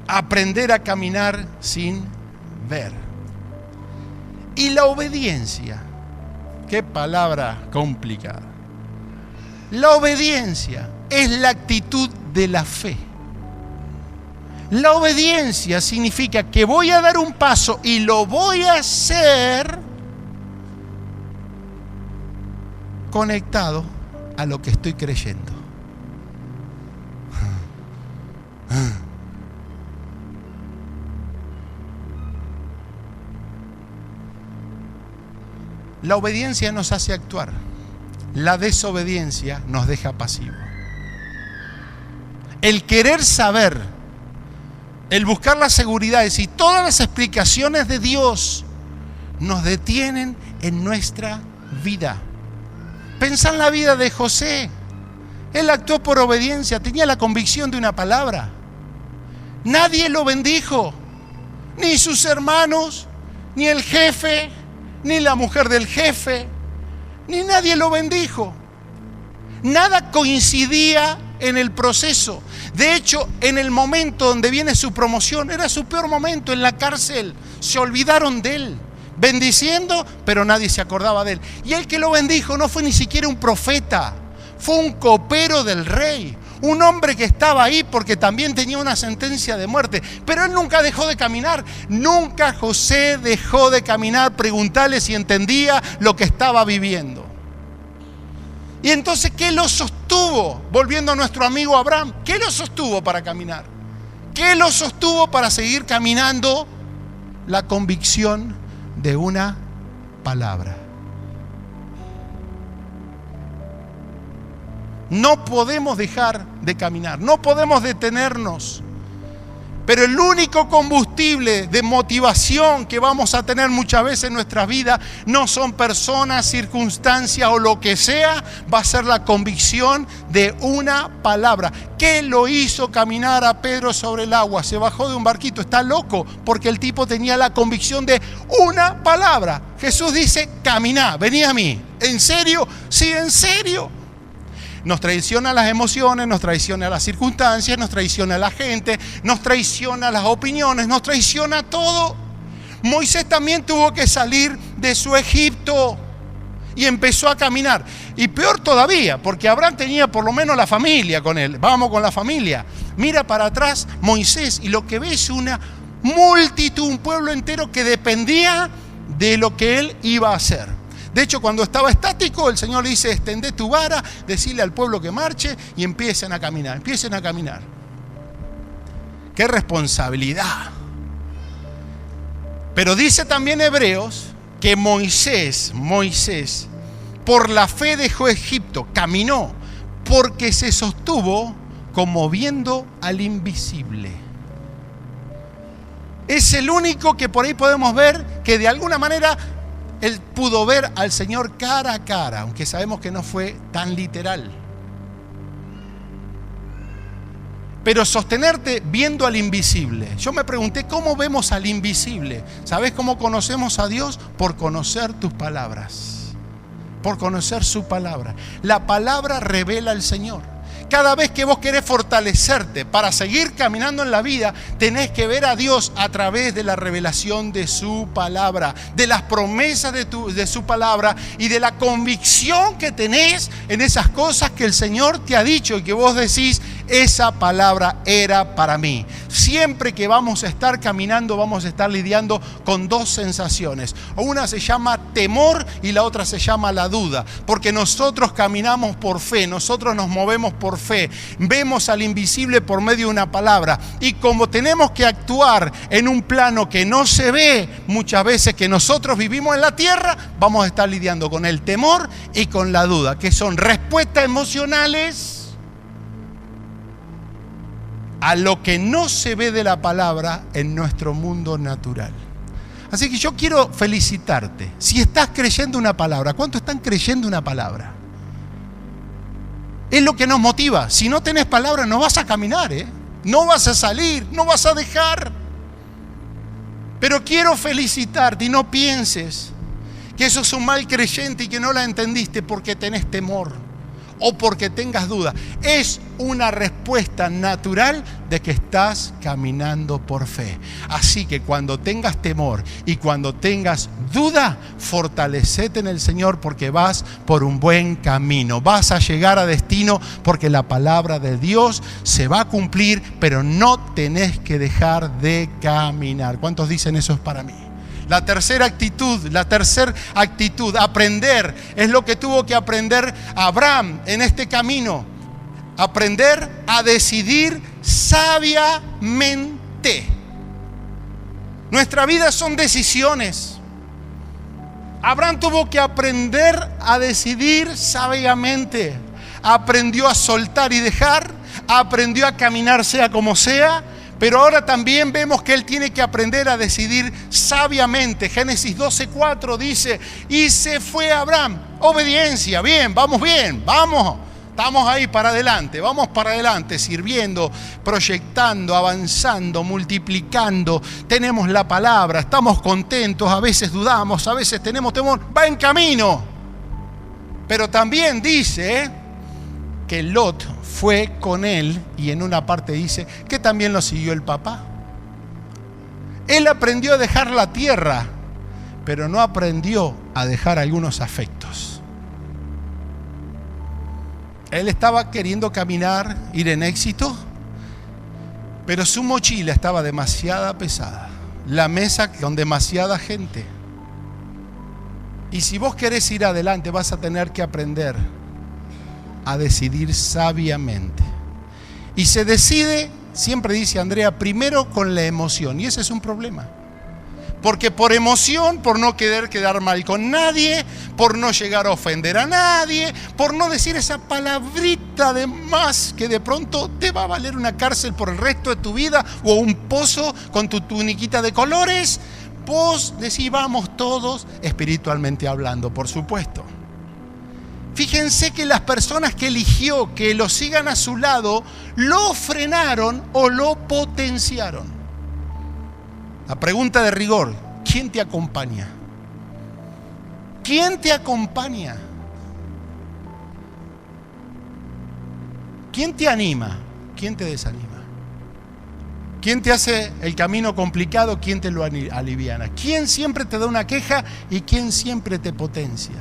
Aprender a caminar sin ver. Y la obediencia. Qué palabra complicada. La obediencia es la actitud de la fe. La obediencia significa que voy a dar un paso y lo voy a hacer conectado a lo que estoy creyendo. La obediencia nos hace actuar. La desobediencia nos deja pasivos. El querer saber, el buscar las seguridades y todas las explicaciones de Dios nos detienen en nuestra vida. Pensá en la vida de José. Él actuó por obediencia, tenía la convicción de una palabra. Nadie lo bendijo, ni sus hermanos, ni el jefe, ni la mujer del jefe, ni nadie lo bendijo. Nada coincidía en el proceso. De hecho, en el momento donde viene su promoción, era su peor momento, en la cárcel. Se olvidaron de él, bendiciendo, pero nadie se acordaba de él. Y el que lo bendijo no fue ni siquiera un profeta, fue un copero del rey. Un hombre que estaba ahí porque también tenía una sentencia de muerte. Pero él nunca dejó de caminar. Nunca José dejó de caminar. Preguntarle si entendía lo que estaba viviendo. Y entonces, ¿qué lo sostuvo? Volviendo a nuestro amigo Abraham, ¿qué lo sostuvo para caminar? ¿Qué lo sostuvo para seguir caminando? La convicción de una palabra. No podemos dejar de caminar, no podemos detenernos. Pero el único combustible de motivación que vamos a tener muchas veces en nuestras vidas no son personas, circunstancias o lo que sea, va a ser la convicción de una palabra. ¿Qué lo hizo caminar a Pedro sobre el agua? Se bajó de un barquito, está loco, porque el tipo tenía la convicción de una palabra. Jesús dice, caminá, vení a mí. ¿En serio? Sí, en serio. Nos traiciona las emociones, nos traiciona las circunstancias, nos traiciona la gente, nos traiciona las opiniones, nos traiciona todo. Moisés también tuvo que salir de su Egipto. Y empezó a caminar. Y peor todavía, porque Abraham tenía por lo menos la familia con él. Vamos con la familia. Mira para atrás Moisés y lo que ve es una multitud, un pueblo entero que dependía de lo que él iba a hacer. De hecho, cuando estaba estático, el Señor le dice, extendé tu vara, decirle al pueblo que marche y empiecen a caminar, empiecen a caminar. ¡Qué responsabilidad! Pero dice también Hebreos que Moisés, por la fe dejó Egipto, caminó, porque se sostuvo como viendo al invisible. Es el único que por ahí podemos ver que de alguna manera él pudo ver al Señor cara a cara, aunque sabemos que no fue tan literal. Pero sostenerte viendo al invisible. Yo me pregunté, ¿cómo vemos al invisible? ¿Sabes cómo conocemos a Dios? Por conocer tus palabras. Por conocer su palabra. La palabra revela al Señor. Cada vez que vos querés fortalecerte para seguir caminando en la vida, tenés que ver a Dios a través de la revelación de su palabra, de las promesas de su palabra y de la convicción que tenés en esas cosas que el Señor te ha dicho y que vos decís, esa palabra era para mí. Siempre que vamos a estar caminando, vamos a estar lidiando con dos sensaciones. Una se llama temor y la otra se llama la duda. Porque nosotros caminamos por fe, nosotros nos movemos por fe. Vemos al invisible por medio de una palabra. Y como tenemos que actuar en un plano que no se ve muchas veces que nosotros vivimos en la tierra, vamos a estar lidiando con el temor y con la duda, que son respuestas emocionales a lo que no se ve de la palabra en nuestro mundo natural. Así que yo quiero felicitarte. Si estás creyendo una palabra, ¿cuántos están creyendo una palabra? Es lo que nos motiva. Si no tenés palabra, no vas a caminar, no vas a salir, no vas a dejar. Pero quiero felicitarte y no pienses que eso es un mal creyente y que no la entendiste porque tenés temor o porque tengas duda. Es una respuesta natural de que estás caminando por fe. Así que cuando tengas temor y cuando tengas duda, fortalecete en el Señor porque vas por un buen camino. Vas a llegar a destino porque la palabra de Dios se va a cumplir, pero no tenés que dejar de caminar. ¿Cuántos dicen eso es para mí? La tercera actitud, aprender, es lo que tuvo que aprender Abraham en este camino. Aprender a decidir sabiamente. Nuestra vida son decisiones. Abraham tuvo que aprender a decidir sabiamente. Aprendió a soltar y dejar, aprendió a caminar sea como sea. Pero ahora también vemos que él tiene que aprender a decidir sabiamente. Génesis 12:4 dice, y se fue Abraham. Obediencia, vamos, estamos ahí para adelante, vamos para adelante, sirviendo, proyectando, avanzando, multiplicando. Tenemos la palabra, estamos contentos, a veces dudamos, a veces tenemos temor, va en camino. Pero también dice que Lot fue con él y en una parte dice que también lo siguió el papá. Él aprendió a dejar la tierra, pero no aprendió a dejar algunos afectos. Él estaba queriendo caminar, ir en éxito, pero su mochila estaba demasiado pesada. La mesa con demasiada gente. Y si vos querés ir adelante, vas a tener que aprender a decidir sabiamente. Y se decide, siempre dice Andrea, primero con la emoción. Y ese es un problema. Porque por emoción, por no querer quedar mal con nadie, por no llegar a ofender a nadie, por no decir esa palabrita de más que de pronto te va a valer una cárcel por el resto de tu vida o un pozo con tu tuniquita de colores, vos decís vamos todos, espiritualmente hablando, por supuesto. Fíjense que las personas que eligió que lo sigan a su lado, lo frenaron o lo potenciaron. La pregunta de rigor, ¿quién te acompaña? ¿Quién te acompaña? ¿Quién te anima? ¿Quién te desanima? ¿Quién te hace el camino complicado? ¿Quién te lo aliviana? ¿Quién siempre te da una queja y quién siempre te potencia?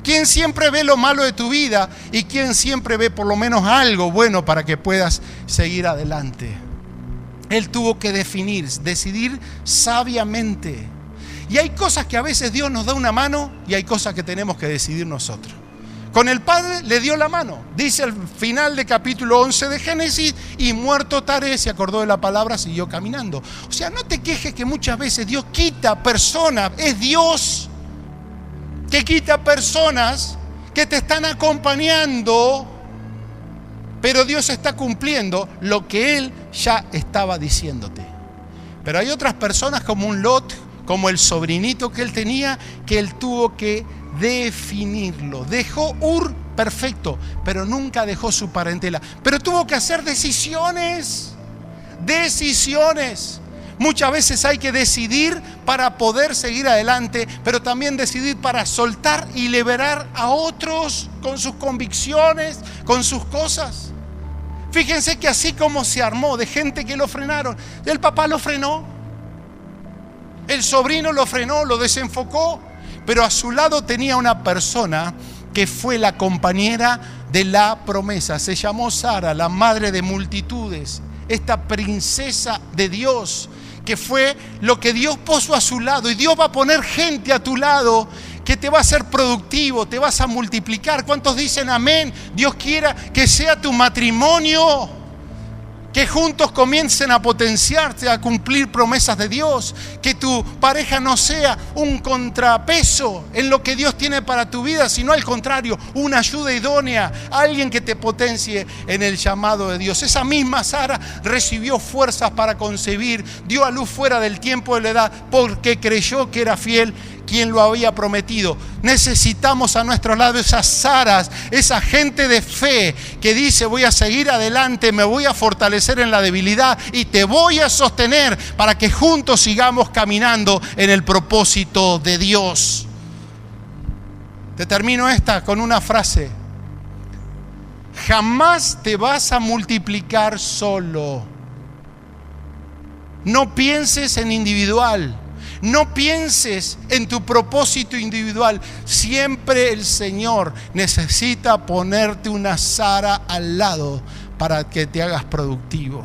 ¿Quién siempre ve lo malo de tu vida? ¿Y quién siempre ve por lo menos algo bueno para que puedas seguir adelante? Él tuvo que decidir sabiamente. Y hay cosas que a veces Dios nos da una mano y hay cosas que tenemos que decidir nosotros. Con el Padre le dio la mano. Dice al final de capítulo 11 de Génesis, y muerto Taré, se acordó de la palabra, siguió caminando. O sea, no te quejes que muchas veces Dios quita personas. Es Dios que quita personas que te están acompañando, pero Dios está cumpliendo lo que Él ya estaba diciéndote. Pero hay otras personas como un Lot, como el sobrinito que él tenía, que él tuvo que definirlo. Dejó Ur perfecto, pero nunca dejó su parentela. Pero tuvo que hacer decisiones. Muchas veces hay que decidir para poder seguir adelante, pero también decidir para soltar y liberar a otros con sus convicciones, con sus cosas. Fíjense que así como se armó de gente que lo frenaron, el papá lo frenó, el sobrino lo frenó, lo desenfocó, pero a su lado tenía una persona que fue la compañera de la promesa. Se llamó Sara, la madre de multitudes, esta princesa de Dios, que fue lo que Dios puso a su lado. Y Dios va a poner gente a tu lado que te va a hacer productivo, te vas a multiplicar. ¿Cuántos dicen amén? Dios quiera que sea tu matrimonio, que juntos comiencen a potenciarse, a cumplir promesas de Dios. Que tu pareja no sea un contrapeso en lo que Dios tiene para tu vida, sino al contrario, una ayuda idónea, alguien que te potencie en el llamado de Dios. Esa misma Sara recibió fuerzas para concebir, dio a luz fuera del tiempo de la edad, porque creyó que era fiel quien lo había prometido. Necesitamos a nuestro lado esas Saras, esa gente de fe que dice: voy a seguir adelante, me voy a fortalecer en la debilidad y te voy a sostener para que juntos sigamos caminando en el propósito de Dios. Te termino esta con una frase: jamás te vas a multiplicar solo. No pienses en individual. No pienses en tu propósito individual. Siempre el Señor necesita ponerte una Sara al lado para que te hagas productivo.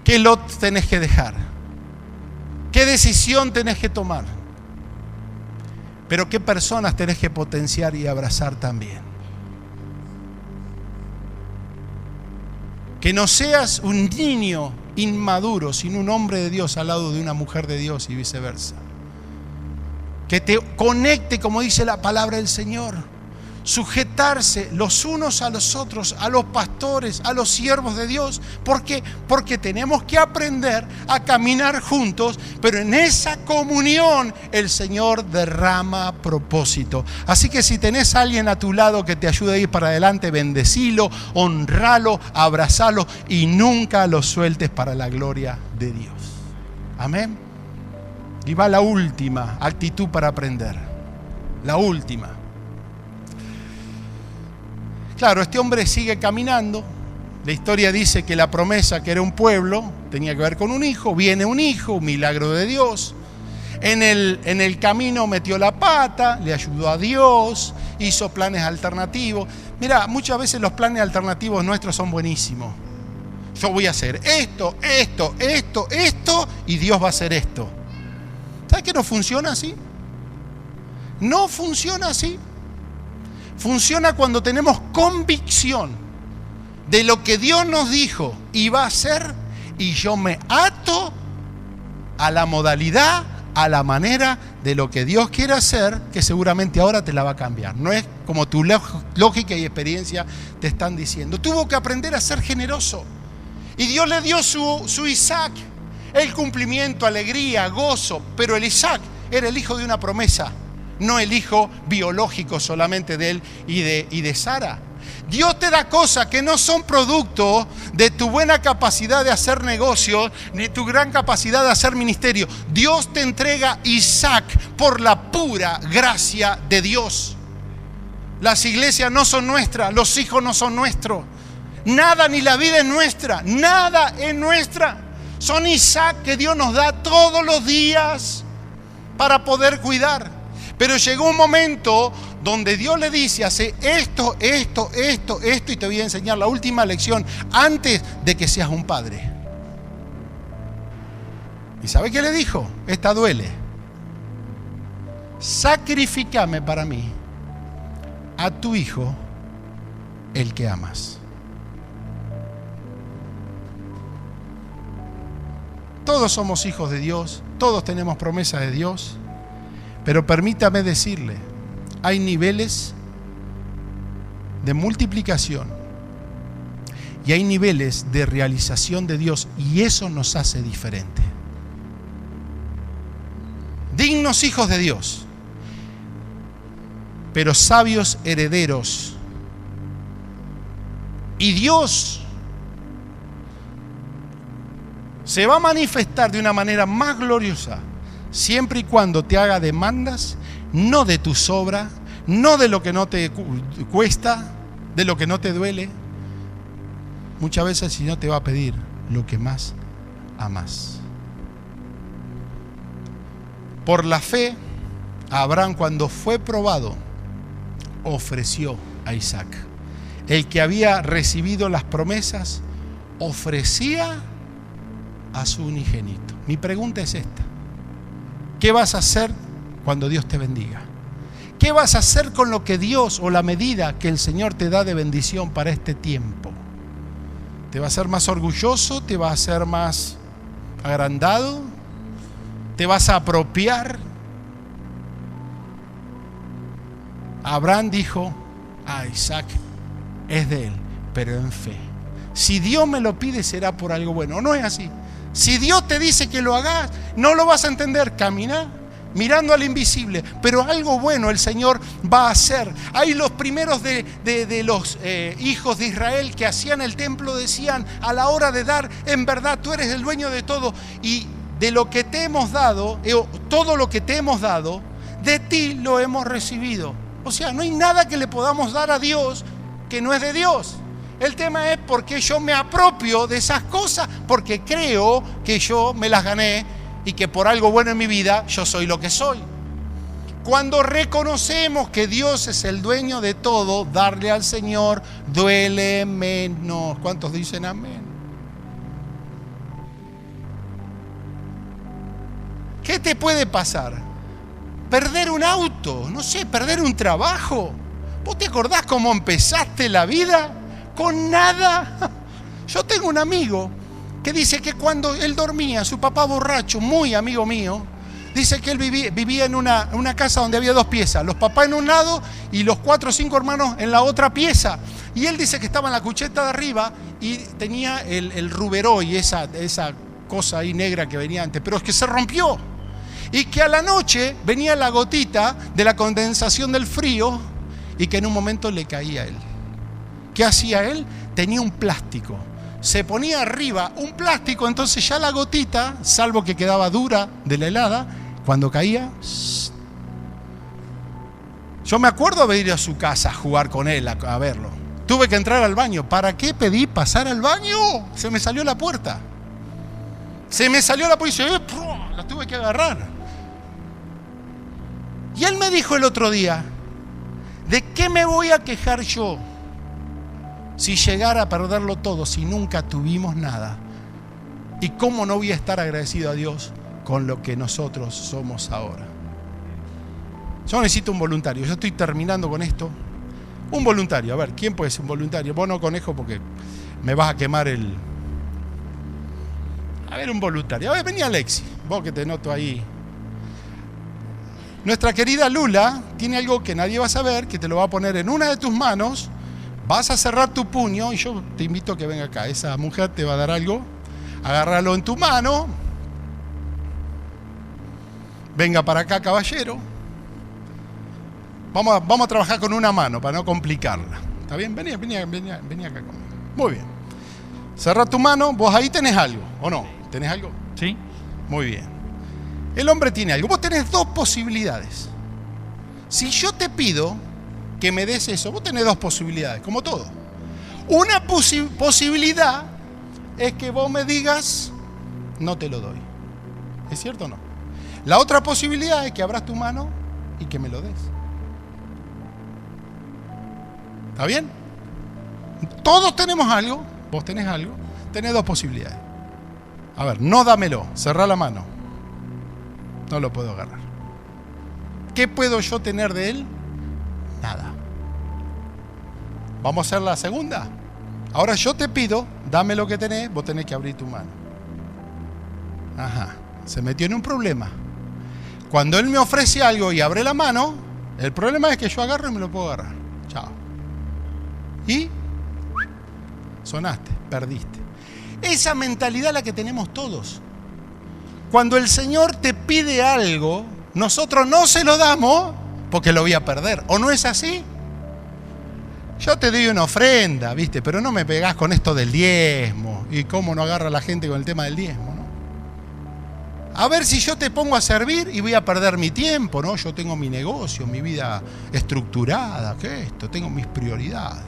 ¿Qué lot tenés que dejar? ¿Qué decisión tenés que tomar? Pero ¿qué personas tenés que potenciar y abrazar también? Que no seas un niño inmaduro, sino un hombre de Dios al lado de una mujer de Dios y viceversa. Que te conecte, como dice la palabra del Señor. Sujetarse los unos a los otros, a los pastores, a los siervos de Dios. ¿Por qué? Porque tenemos que aprender a caminar juntos, pero en esa comunión el Señor derrama propósito. Así que si tenés a alguien a tu lado que te ayude a ir para adelante, bendecilo, honralo, abrazalo y nunca lo sueltes para la gloria de Dios. Amén. Y va la última actitud para aprender. La última. Claro, este hombre sigue caminando. La historia dice que la promesa, que era un pueblo, tenía que ver con un hijo. Viene un hijo, un milagro de Dios. En el camino metió la pata, le ayudó a Dios, hizo planes alternativos. Mira, muchas veces los planes alternativos nuestros son buenísimos. Yo voy a hacer esto, y Dios va a hacer esto. ¿Sabes que no funciona así? No funciona así. Funciona cuando tenemos convicción de lo que Dios nos dijo y va a hacer, y yo me ato a la modalidad, a la manera de lo que Dios quiere hacer, que seguramente ahora te la va a cambiar. No es como tu lógica y experiencia te están diciendo. Tuvo que aprender a ser generoso. Y Dios le dio su Isaac, el cumplimiento, alegría, gozo. Pero el Isaac era el hijo de una promesa, no el hijo biológico solamente de él y de Sara. Dios te da cosas que no son producto de tu buena capacidad de hacer negocios, ni tu gran capacidad de hacer ministerio. Dios te entrega Isaac por la pura gracia de Dios. Las iglesias no son nuestras, los hijos no son nuestros. Nada ni la vida es nuestra, nada es nuestra. Son Isaac que Dios nos da todos los días para poder cuidar. Pero llegó un momento donde Dios le dice, hace esto, y te voy a enseñar la última lección antes de que seas un padre. ¿Y sabe qué le dijo? Esta duele. Sacrifícame para mí a tu hijo, el que amas. Todos somos hijos de Dios, todos tenemos promesas de Dios, pero permítame decirle, hay niveles de multiplicación y hay niveles de realización de Dios, y eso nos hace diferente. Dignos hijos de Dios, pero sabios herederos. Y Dios se va a manifestar de una manera más gloriosa siempre y cuando te haga demandas, no de tu sobra, no de lo que no te cuesta, de lo que no te duele. Muchas veces el Señor te va a pedir lo que más amas. Por la fe, Abraham, cuando fue probado, ofreció a Isaac. El que había recibido las promesas ofrecía a su unigénito. Mi pregunta es esta: ¿qué vas a hacer cuando Dios te bendiga? ¿Qué vas a hacer con lo que Dios, o la medida que el Señor te da de bendición para este tiempo? ¿Te va a hacer más orgulloso? ¿Te va a hacer más agrandado? ¿Te vas a apropiar? Abraham dijo: a Isaac es de él, pero en fe. Si Dios me lo pide, será por algo bueno. No es así. Si Dios te dice que lo hagas, no lo vas a entender. Camina mirando al invisible, pero algo bueno el Señor va a hacer. Hay los primeros de los hijos de Israel que hacían el templo, decían a la hora de dar: en verdad tú eres el dueño de todo, y de lo que te hemos dado, todo lo que te hemos dado, de ti lo hemos recibido. O sea, no hay nada que le podamos dar a Dios que no es de Dios. El tema es por qué yo me apropio de esas cosas, porque creo que yo me las gané y que por algo bueno en mi vida yo soy lo que soy. Cuando reconocemos que Dios es el dueño de todo, darle al Señor duele menos. ¿Cuántos dicen amén? ¿Qué te puede pasar? Perder un auto, no sé, perder un trabajo. ¿Vos te acordás cómo empezaste la vida? Con nada. Yo tengo un amigo que dice que cuando él dormía, su papá borracho, muy amigo mío, dice que él vivía en una casa donde había 2 piezas, los papás en un lado y los 4 o 5 hermanos en la otra pieza. Y él dice que estaba en la cucheta de arriba y tenía el ruberoy, esa cosa ahí negra que venía antes, pero es que se rompió. Y que a la noche venía la gotita de la condensación del frío y que en un momento le caía a él. ¿Qué hacía él? Tenía un plástico. Se ponía arriba un plástico, entonces ya la gotita, salvo que quedaba dura de la helada, cuando caía... Yo me acuerdo de ir a su casa a jugar con él, a verlo. Tuve que entrar al baño. ¿Para qué pedí pasar al baño? Se me salió la puerta. Se me salió la puerta y la tuve que agarrar. Y él me dijo el otro día: ¿de qué me voy a quejar yo si llegara a perderlo todo, si nunca tuvimos nada? ¿Y cómo no voy a estar agradecido a Dios con lo que nosotros somos ahora? Yo necesito un voluntario. Yo estoy terminando con esto. Un voluntario. A ver, ¿quién puede ser un voluntario? Vos no, Conejo, porque me vas a quemar el... A ver, un voluntario. A ver, vení, Alexi. Vos que te noto ahí. Nuestra querida Lula tiene algo que nadie va a saber, que te lo va a poner en una de tus manos. Vas a cerrar tu puño y yo te invito a que venga acá. Esa mujer te va a dar algo. Agárralo en tu mano. Venga para acá, caballero. Vamos a trabajar con una mano para no complicarla. ¿Está bien? Vení acá conmigo. Muy bien. Cerra tu mano. Vos ahí tenés algo, ¿o no? ¿Tenés algo? Sí. Muy bien. El hombre tiene algo. Vos tenés 2 posibilidades. Si yo te pido que me des eso, vos tenés 2 posibilidades, como todo. Una posibilidad es que vos me digas: no te lo doy. ¿Es cierto o no? La otra posibilidad es que abras tu mano y que me lo des. ¿Está bien? Todos tenemos algo, vos tenés algo, tenés dos posibilidades. A ver, no dámelo, cerrá la mano. No lo puedo agarrar. ¿Qué puedo yo tener de él? Nada. ¿Vamos a hacer la segunda? Ahora yo te pido, dame lo que tenés, vos tenés que abrir tu mano. Ajá, se metió en un problema. Cuando él me ofrece algo y abre la mano, el problema es que yo agarro y me lo puedo agarrar. Chao. Y sonaste, perdiste. Esa mentalidad es la que tenemos todos. Cuando el Señor te pide algo, nosotros no se lo damos porque lo voy a perder. ¿O no es así? Yo te doy una ofrenda, ¿viste? Pero no me pegás con esto del diezmo. ¿Y cómo no agarra la gente con el tema del diezmo, no? A ver si yo te pongo a servir y voy a perder mi tiempo, ¿no? Yo tengo mi negocio, mi vida estructurada, ¿qué es esto? Tengo mis prioridades.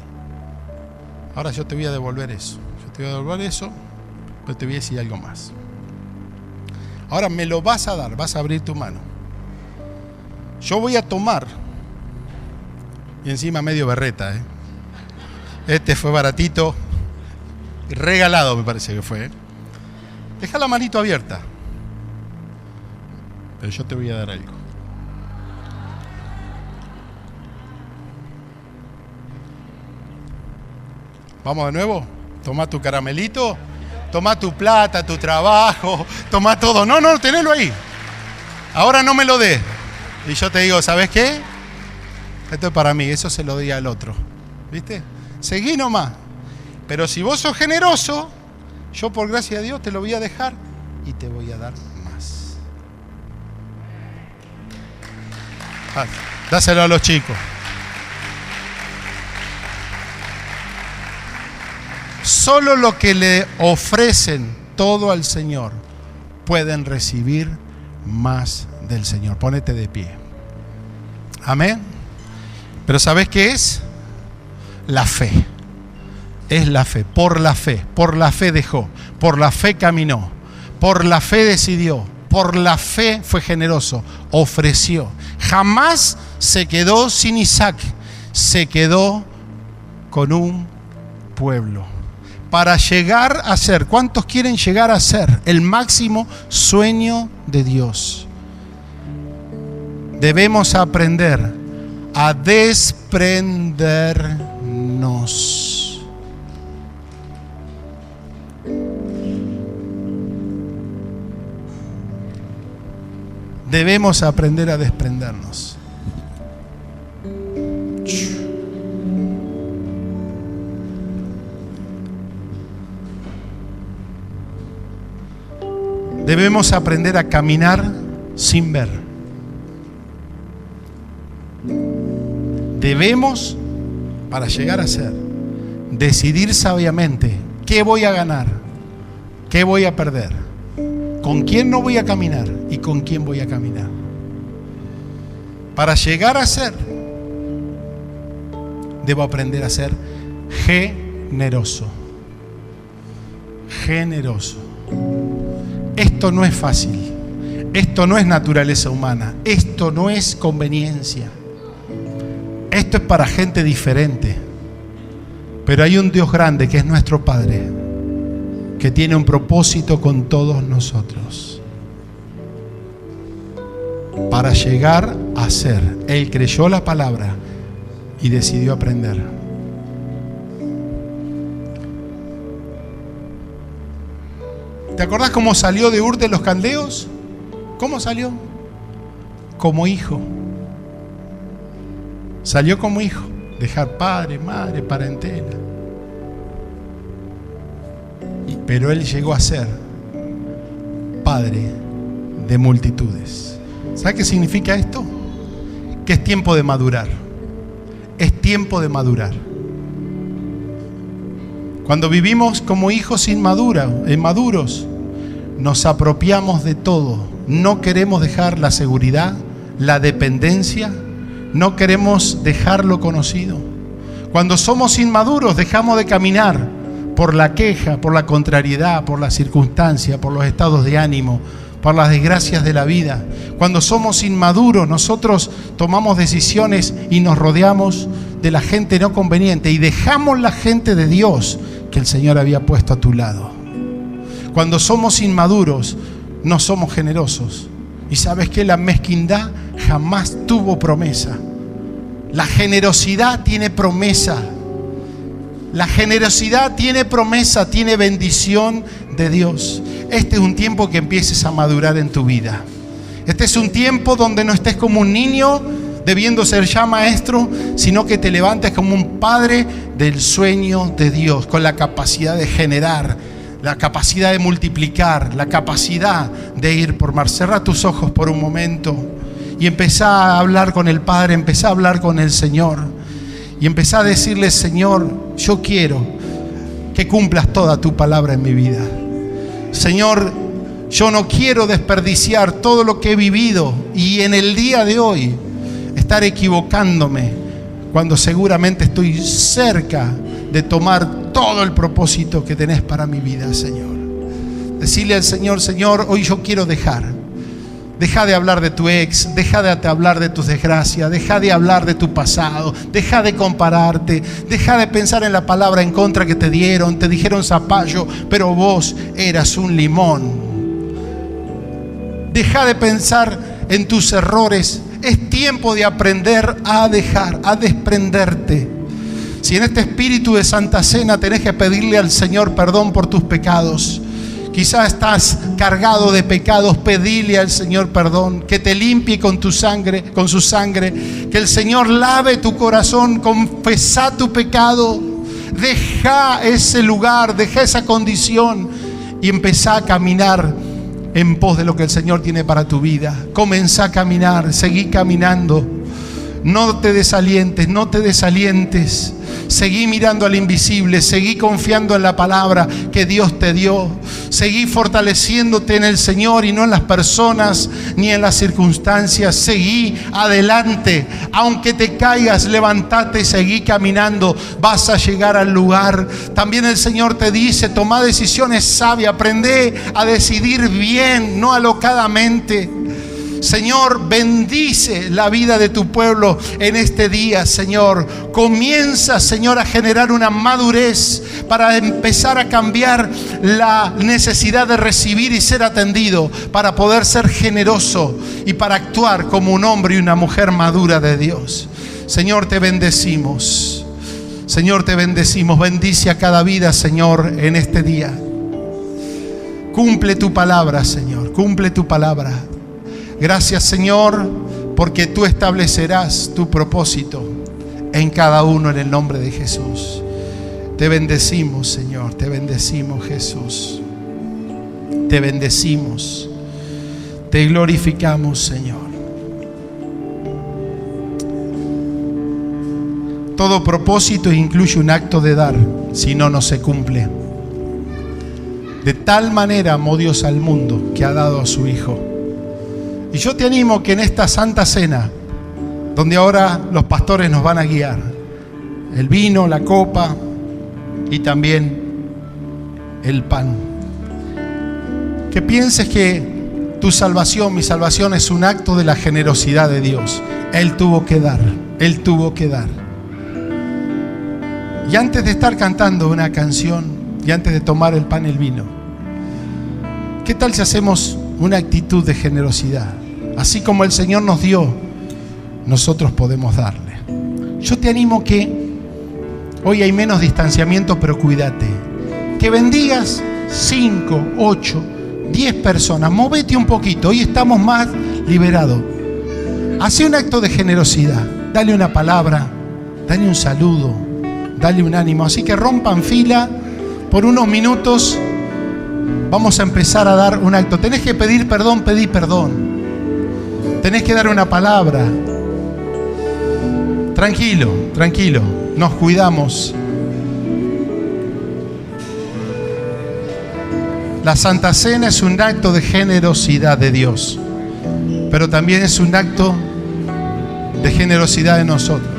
Ahora yo te voy a devolver eso. Yo te voy a devolver eso, pero te voy a decir algo más. Ahora me lo vas a dar, vas a abrir tu mano. Yo voy a tomar, y encima medio berreta, ¿eh? Este fue baratito, regalado me parece que fue, ¿eh? Deja la manito abierta. Pero yo te voy a dar algo. Vamos de nuevo. Toma tu caramelito, toma tu plata, tu trabajo, toma todo. No, tenelo ahí. Ahora no me lo des. Y yo te digo, ¿sabes qué? Esto es para mí, eso se lo doy al otro. ¿Viste? Seguí nomás. Pero si vos sos generoso, yo por gracia de Dios te lo voy a dejar y te voy a dar más. Dáselo a los chicos. Solo lo que le ofrecen todo al Señor pueden recibir más del Señor. Ponete de pie. Amén. Pero ¿sabes qué es? La fe. Es la fe. Por la fe dejó. Por la fe caminó. Por la fe decidió. Por la fe fue generoso. Ofreció. Jamás se quedó sin Isaac. Se quedó con un pueblo. Para llegar a ser, ¿cuántos quieren llegar a ser el máximo sueño de Dios? Debemos aprender a desprendernos. Debemos aprender a desprendernos. Debemos aprender a caminar sin ver. Debemos, para llegar a ser, decidir sabiamente qué voy a ganar, qué voy a perder, con quién no voy a caminar y con quién voy a caminar. Para llegar a ser, debo aprender a ser generoso. Generoso. Esto no es fácil, esto no es naturaleza humana, esto no es conveniencia, esto es para gente diferente, pero hay un Dios grande que es nuestro Padre, que tiene un propósito con todos nosotros, para llegar a ser. Él creyó la palabra y decidió aprender. ¿Te acordás cómo salió de Ur de los Caldeos? ¿Cómo salió? Como hijo. Salió como hijo. Dejar padre, madre, parentela. Pero él llegó a ser padre de multitudes. ¿Sabes qué significa esto? Que es tiempo de madurar. Es tiempo de madurar. Cuando vivimos como hijos inmaduros, nos apropiamos de todo. No queremos dejar la seguridad, la dependencia, no queremos dejar lo conocido. Cuando somos inmaduros, dejamos de caminar por la queja, por la contrariedad, por la circunstancia, por los estados de ánimo, por las desgracias de la vida. Cuando somos inmaduros, nosotros tomamos decisiones y nos rodeamos de la gente no conveniente y dejamos la gente de Dios que el Señor había puesto a tu lado. Cuando somos inmaduros, no somos generosos. Y sabes que la mezquindad jamás tuvo promesa. La generosidad tiene promesa. La generosidad tiene promesa, tiene bendición de Dios. Este es un tiempo que empieces a madurar en tu vida. Este es un tiempo donde no estés como un niño debiendo ser ya maestro, sino que te levantes como un padre del sueño de Dios, con la capacidad de generar, la capacidad de multiplicar, la capacidad de ir por mar. Cerra tus ojos por un momento y empezá a hablar con el Padre, empezá a hablar con el Señor y empezá a decirle: Señor, yo quiero que cumplas toda tu palabra en mi vida. Señor, yo no quiero desperdiciar todo lo que he vivido y en el día de hoy estar equivocándome cuando seguramente estoy cerca de tomar todo el propósito que tenés para mi vida, Señor. Decirle al Señor: Señor, hoy yo quiero deja de hablar de tu ex, deja de hablar de tus desgracias, deja de hablar de tu pasado, deja de compararte, deja de pensar en la palabra en contra que te dijeron zapallo, pero vos eras un limón. Deja de pensar en tus errores. Es tiempo de aprender a dejar, a desprenderte. Si en este espíritu de Santa Cena tenés que pedirle al Señor perdón por tus pecados, quizás estás cargado de pecados, pedile al Señor perdón, que te limpie con tu sangre, con su sangre, que el Señor lave tu corazón, confesá tu pecado, deja ese lugar, deja esa condición y empezá a caminar en pos de lo que el Señor tiene para tu vida. Comenzá a caminar, seguí caminando. No te desalientes, no te desalientes. Seguí mirando al invisible, seguí confiando en la palabra que Dios te dio. Seguí fortaleciéndote en el Señor y no en las personas ni en las circunstancias. Seguí adelante. Aunque te caigas, levántate y seguí caminando. Vas a llegar al lugar. También el Señor te dice: toma decisiones sabias, aprende a decidir bien, no alocadamente. Señor, bendice la vida de tu pueblo en este día, Señor. Comienza, Señor, a generar una madurez para empezar a cambiar la necesidad de recibir y ser atendido, para poder ser generoso y para actuar como un hombre y una mujer madura de Dios. Señor, te bendecimos. Señor, te bendecimos. Bendice a cada vida, Señor, en este día. Cumple tu palabra, Señor. Cumple tu palabra. Gracias, Señor, porque tú establecerás tu propósito en cada uno en el nombre de Jesús. Te bendecimos, Señor, te bendecimos, Jesús. Te bendecimos, te glorificamos, Señor. Todo propósito incluye un acto de dar, si no, no se cumple. De tal manera amó Dios al mundo que ha dado a su Hijo. Y yo te animo que en esta Santa Cena, donde ahora los pastores nos van a guiar, el vino, la copa y también el pan, que pienses que tu salvación, mi salvación, es un acto de la generosidad de Dios. Él tuvo que dar, Él tuvo que dar. Y antes de estar cantando una canción y antes de tomar el pan y el vino, ¿qué tal si hacemos una actitud de generosidad? Así como el Señor nos dio, nosotros podemos darle. Yo te animo que hoy hay menos distanciamiento, pero cuídate. Que bendigas 5, 8, 10 personas. Móvete un poquito. Hoy estamos más liberados. Hace un acto de generosidad. Dale una palabra, dale un saludo, dale un ánimo. Así que rompan fila por unos minutos. Vamos a empezar a dar un acto. Tenés que pedir perdón, pedí perdón. Tenés que dar una palabra. Tranquilo, tranquilo. Nos cuidamos. La Santa Cena es un acto de generosidad de Dios, pero también es un acto de generosidad de nosotros.